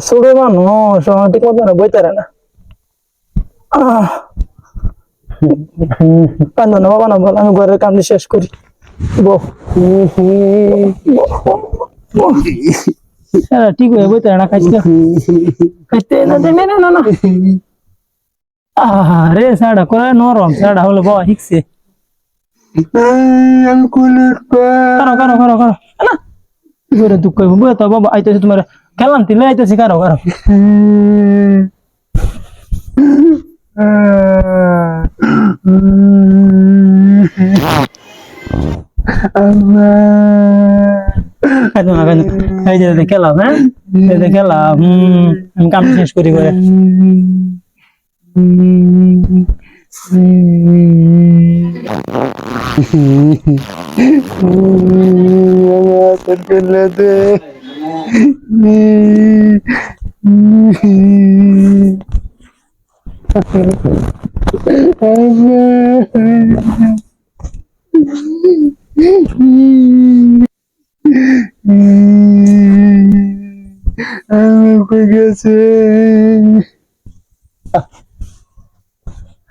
ছোড়ে মানুষ ঠিক মতো না বইতারে না। কান্দো না বাবা না, বল আমি ঘরের কাম শেষ করি। ঠিক হয়ে বইতারে না, খাইছি খাইতে না দেবে না না। আরে সাড়া করে নরম, সাড়া হলো বাবা শিখছে। কারো কারো কারো কারো না করে দুঃখ বই তো বাবা আইতেছে তোমার খেলাম তিলে আইতেছে কারো কারো। এই যে খেলাম, হ্যাঁ খেলাম, আমি কাম শেষ করি করে।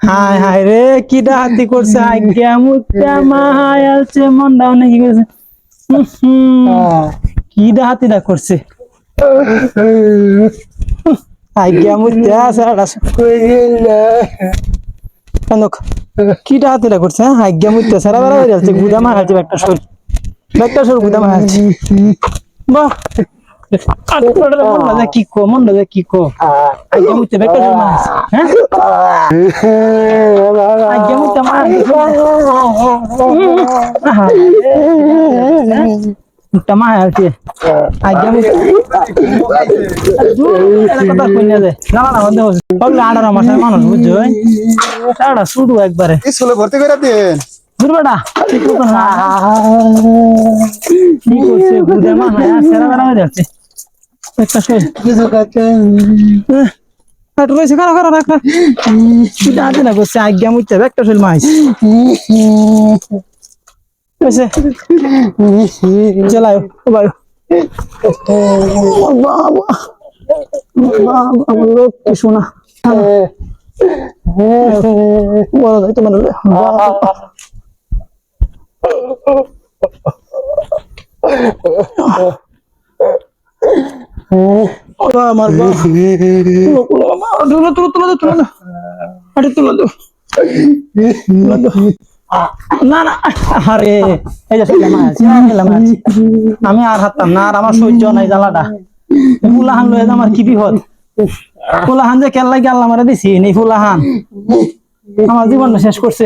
হাই হাই রে কি ডাহাতি করছে, আজ্ঞা মুত্যা মাহাই আলছে মন দাও নাকি করছে, কি ডাহাতিটা করছে। আজ্ঞা মুত্যা কি ডাহাতিটা করছে, আজ্ঞা মুত্যা সারা বেড়া হয়ে যাচ্ছে, গুদা মা হালছে একটা শোল, একটা শোল গুদা মা হালছে। বাহ কি কো মন কি কো আজ্ঞা মুত্যা একটা শোল মাছ, হ্যাঁ আজ্ঞা মুত্যা মা মুত্যা মা হালছে আজ্ঞা কথা কইনা দে না না বন্ধ হচ্ছে পাগলা 18 মাসের মানুষ বুঝছো, এটা শুধু একবারে স্কুলে ভর্তি করে দেন দুর্বাটা ঠিক মতো না কি করছে বুঝে মা না সেরা বেড়া হয়ে যাচ্ছে একটা শোল কিছু কাছে হাট রয়েছে কারো কারো রাখা এটা আজ না করছে আজ্ঞা মুত্যা একটা শোল মাছ এসে চলায় ভাই বাবা বাবা লোক কি শোনা বড় ভাই তোমার আমার না না আরে এই যে আমি আর হাততাম না, আর আমার সহ্য নাই জ্বালাটা। ফুলাহান লয়ে আমার কি বিপদ, ফুলাহান যে কেল্লাই গেল আমার দিছি নেই, ফুলাহান আমার জীবনটা শেষ করছে।